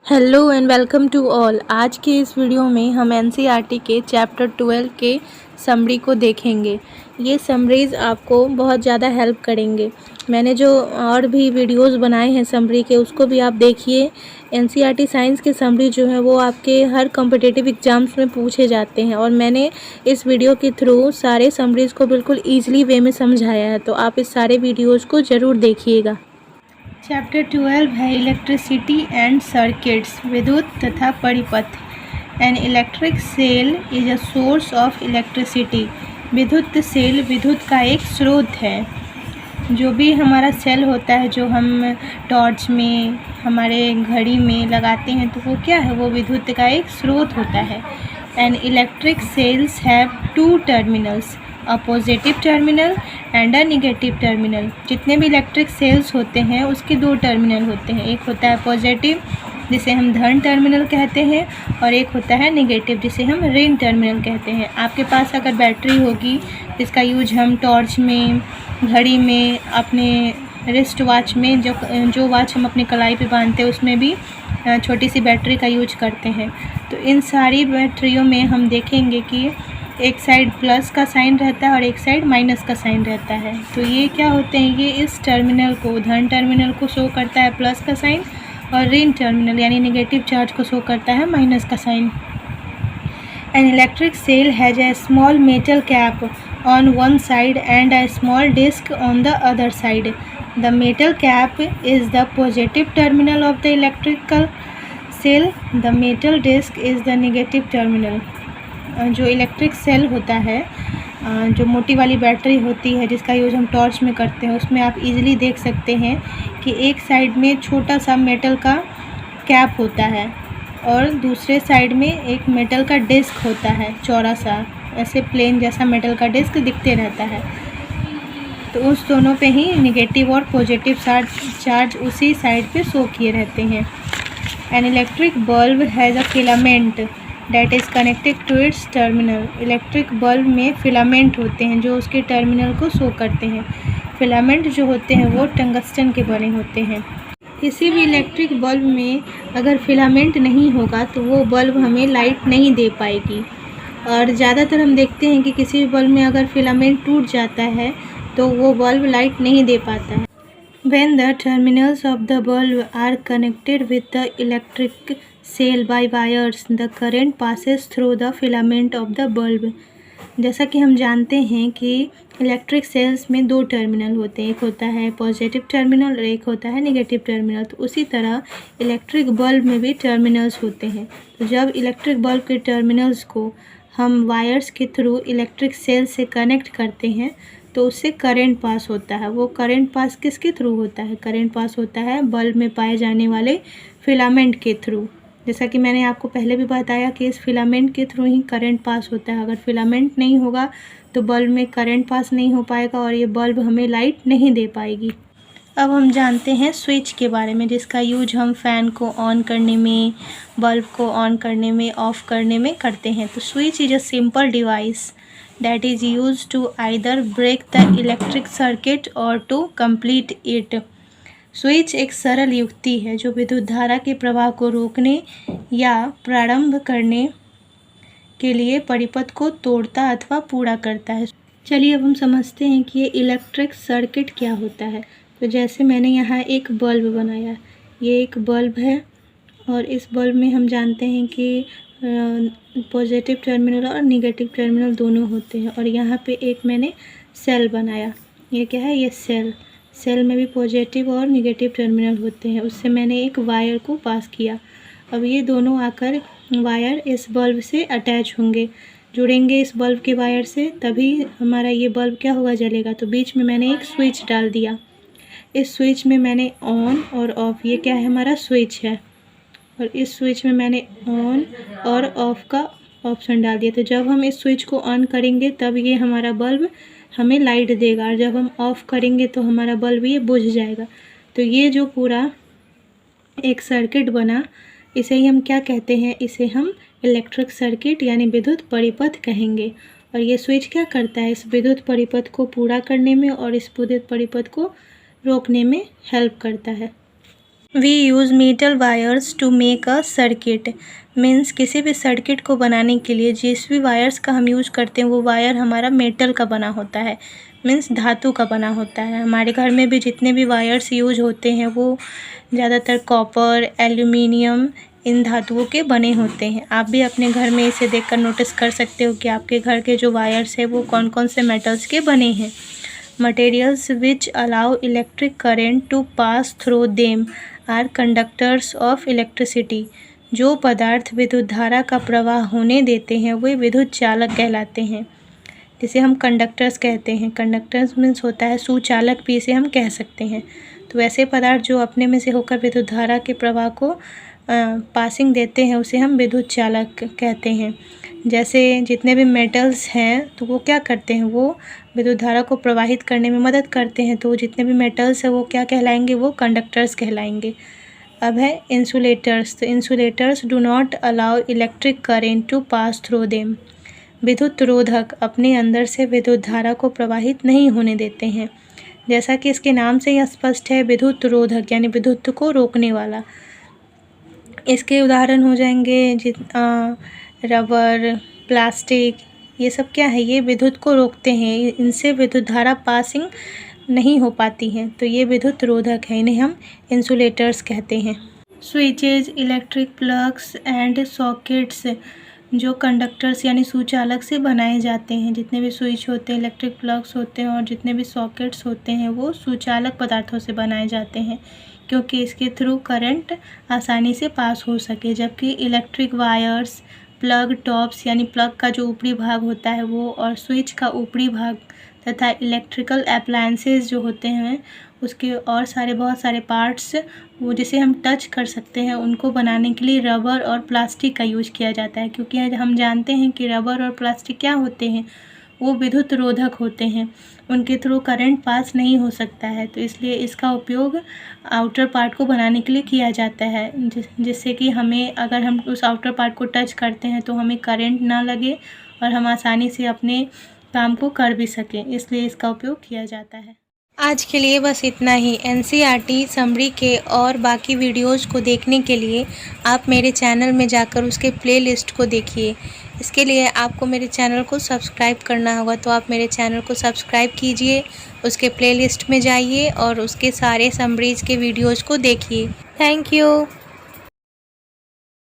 Hello and welcome to all. आज के इस वीडियो में हम एनसीईआरटी के चैप्टर 12 के समरी को देखेंगे। ये समरीज़ आपको बहुत ज़्यादा हेल्प करेंगे। मैंने जो और भी वीडियोस बनाए हैं समरी के, उसको भी आप देखिए। एनसीईआरटी साइंस के समरी जो है वो आपके हर कॉम्पिटिटिव एग्ज़ाम्स में पूछे जाते हैं और मैंने इस वीडियो के थ्रू सारे समरीज़ को बिल्कुल ईजिली वे में समझाया है, तो आप इस सारे वीडियोज़ को ज़रूर देखिएगा। चैप्टर 12 है इलेक्ट्रिसिटी एंड सर्किट्स, विद्युत तथा परिपथ। An electric cell is a source of electricity. विद्युत सेल विद्युत का एक स्रोत है। जो भी हमारा सेल होता है, जो हम टॉर्च में, हमारे घड़ी में लगाते हैं, तो वो क्या है, वो विद्युत का एक स्रोत होता है। An electric cells have two terminals, a positive terminal and a negative terminal. जितने भी इलेक्ट्रिक सेल्स होते हैं उसके दो टर्मिनल होते हैं। एक होता है पॉजिटिव, जिसे हम धन टर्मिनल कहते हैं, और एक होता है निगेटिव, जिसे हम ऋण टर्मिनल कहते हैं। आपके पास अगर बैटरी होगी, जिसका यूज हम टॉर्च में, घड़ी में, अपने रिस्ट वॉच में, जो वॉच हम अपनी कलाई पे बांधते हैं, उसमें भी छोटी सी बैटरी का यूज करते हैं। तो इन सारी बैटरियों में हम देखेंगे कि एक साइड प्लस का साइन रहता है और एक साइड माइनस का साइन रहता है। तो ये क्या होते हैं, ये इस टर्मिनल को, धन टर्मिनल को शो करता है प्लस का साइन, और ऋण टर्मिनल यानी नेगेटिव चार्ज को शो करता है माइनस का sign. An electric cell has a small metal cap on one side and a small disc on the other side. The metal cap is the positive terminal of the electrical cell. The metal disc is the negative terminal. जो electric cell होता है, जो मोटी वाली battery होती है जिसका use हम टॉर्च में करते हैं, उसमें आप इजीली देख सकते हैं कि एक साइड में छोटा सा मेटल का कैप होता है और दूसरे साइड में एक मेटल का डिस्क होता है, चौड़ा सा, ऐसे प्लेन जैसा मेटल का डिस्क दिखते रहता है। तो उस दोनों पे ही नेगेटिव और पॉजिटिव चार्ज उसी साइड पे शो किए रहते हैं। An electric bulb has a filament that is connected to its terminal. Electric bulb में फिलामेंट होते हैं जो उसके टर्मिनल को शो करते हैं। फिलामेंट जो होते हैं वो टंगस्टन के बने होते हैं। किसी भी इलेक्ट्रिक बल्ब में अगर फिलामेंट नहीं होगा तो वो बल्ब हमें लाइट नहीं दे पाएगी। और ज़्यादातर हम देखते हैं कि किसी भी बल्ब में अगर फिलामेंट टूट जाता है तो वो बल्ब लाइट नहीं दे पाता है। When the terminals of the bulb are connected with the electric cell by wires, the current passes through the filament of the bulb. जैसा कि हम जानते हैं कि इलेक्ट्रिक सेल्स में दो टर्मिनल होते हैं, एक होता है पॉजिटिव टर्मिनल और एक होता है नेगेटिव टर्मिनल। तो उसी तरह इलेक्ट्रिक बल्ब में भी टर्मिनल्स होते हैं। तो जब इलेक्ट्रिक बल्ब के टर्मिनल्स को हम वायर्स के थ्रू इलेक्ट्रिक सेल से कनेक्ट करते हैं तो उससे करंट पास होता है। वो करंट पास किसके थ्रू होता है? करंट पास होता है बल्ब में पाए जाने वाले फिलामेंट के थ्रू। जैसा कि मैंने आपको पहले भी बताया कि इस फिलामेंट के थ्रू ही करंट पास होता है। अगर फिलामेंट नहीं होगा तो बल्ब में करंट पास नहीं हो पाएगा और ये बल्ब हमें लाइट नहीं दे पाएगी। अब हम जानते हैं स्विच के बारे में, जिसका यूज हम फ़ैन को ऑन करने में, बल्ब को ऑन करने में, ऑफ़ करने में करते हैं। तो switch is a simple device that is used to either break the electric circuit or to complete it. Switch एक सरल युक्ति है जो विद्युत धारा के प्रवाह को रोकने या प्रारंभ करने के लिए परिपथ को तोड़ता अथवा पूरा करता है। चलिए अब हम समझते हैं कि ये इलेक्ट्रिक सर्किट क्या होता है। तो जैसे मैंने यहाँ एक बल्ब बनाया, ये एक बल्ब है और इस बल्ब में हम जानते हैं कि पॉजिटिव टर्मिनल और नेगेटिव टर्मिनल दोनों होते हैं। और यहाँ पे एक मैंने सेल बनाया, ये क्या है, ये सेल में भी पॉजिटिव और नेगेटिव टर्मिनल होते हैं। उससे मैंने एक वायर को पास किया। अब ये दोनों आकर वायर इस बल्ब से अटैच होंगे, जुड़ेंगे इस बल्ब के वायर से, तभी हमारा ये बल्ब क्या होगा, जलेगा। तो बीच में मैंने एक स्विच डाल दिया। इस स्विच में मैंने ऑन और ऑफ़, ये क्या है, हमारा स्विच है, और इस स्विच में मैंने ऑन और ऑफ़ का ऑप्शन डाल दिया। तो जब हम इस स्विच को ऑन करेंगे तब ये हमारा बल्ब हमें लाइट देगा, और जब हम ऑफ़ करेंगे तो हमारा बल्ब ये बुझ जाएगा। तो ये जो पूरा एक सर्किट बना, इसे ही हम क्या कहते हैं, इसे हम इलेक्ट्रिक सर्किट यानी विद्युत परिपथ कहेंगे। और ये स्विच क्या करता है, इस विद्युत परिपथ को पूरा करने में और इस विद्युत परिपथ को रोकने में हेल्प करता है। We use metal wires to make a circuit. Means किसी भी सर्किट को बनाने के लिए जिस भी वायर्स का हम यूज करते हैं वो वायर हमारा मेटल का बना होता है, मीन्स धातु का बना होता है। हमारे घर में भी जितने भी वायर्स यूज होते हैं वो ज़्यादातर कॉपर, एल्यूमिनियम, इन धातुओं के बने होते हैं। आप भी अपने घर में इसे देखकर नोटिस कर सकते हो कि आपके घर के जो वायर्स है वो कौन कौन से मेटल्स के बने हैं। Materials which allow electric current to pass through them are conductors of electricity. जो पदार्थ विद्युत धारा का प्रवाह होने देते हैं वे विद्युत चालक कहलाते हैं, जिसे हम कंडक्टर्स कहते हैं। कंडक्टर्स मीन्स होता है सुचालक भी इसे हम कह सकते हैं। तो ऐसे पदार्थ जो अपने में से होकर विद्युत धारा के प्रवाह को पासिंग देते हैं उसे हम विद्युत चालक कहते हैं। जैसे जितने भी मेटल्स हैं तो वो क्या करते हैं, वो विद्युत धारा को प्रवाहित करने में मदद करते हैं। तो जितने भी मेटल्स हैं वो क्या कहलाएंगे, वो कंडक्टर्स कहलाएंगे। अब है इंसुलेटर्स। तो insulators do not allow electric current to pass through them. विद्युत रोधक अपने अंदर से विद्युत धारा को प्रवाहित नहीं होने देते हैं। जैसा कि इसके नाम से ही स्पष्ट है, विद्युत रोधक यानी विद्युत को रोकने वाला। इसके उदाहरण हो जाएंगे रबर, प्लास्टिक, ये सब क्या है, ये विद्युत को रोकते हैं, इनसे विद्युत धारा पासिंग नहीं हो पाती है, तो ये विद्युत रोधक है, इन्हें हम इंसुलेटर्स कहते हैं। Switches, electric plugs and sockets जो कंडक्टर्स यानी सुचालक से बनाए जाते हैं। जितने भी स्विच होते हैं, इलेक्ट्रिक प्लग्स होते हैं और जितने भी सॉकेट्स होते हैं वो सुचालक पदार्थों से बनाए जाते हैं, क्योंकि इसके थ्रू करंट आसानी से पास हो सके। जबकि इलेक्ट्रिक वायर्स, प्लग टॉप्स यानी प्लग का जो ऊपरी भाग होता है वो, और स्विच का ऊपरी भाग तथा इलेक्ट्रिकल अप्लायंसेस जो होते हैं उसके और बहुत सारे पार्ट्स वो जिसे हम टच कर सकते हैं, उनको बनाने के लिए रबर और प्लास्टिक का यूज किया जाता है। क्योंकि हम जानते हैं कि रबर और प्लास्टिक क्या होते हैं, वो विद्युत रोधक होते हैं, उनके थ्रू करंट पास नहीं हो सकता है। तो इसलिए इसका उपयोग आउटर पार्ट को बनाने के लिए किया जाता है, जिससे कि हमें, अगर हम उस आउटर पार्ट को टच करते हैं तो हमें करंट ना लगे और हम आसानी से अपने काम को कर भी सकें, इसलिए इसका उपयोग किया जाता है। आज के लिए बस इतना ही। एनसीईआरटी समरी के और बाकी वीडियोज़ को देखने के लिए आप मेरे चैनल में जाकर उसके प्लेलिस्ट को देखिए। इसके लिए आपको मेरे चैनल को सब्सक्राइब करना होगा, तो आप मेरे चैनल को सब्सक्राइब कीजिए, उसके प्लेलिस्ट में जाइए और उसके सारे समरीज़ के वीडियोज़ को देखिए। Thank you.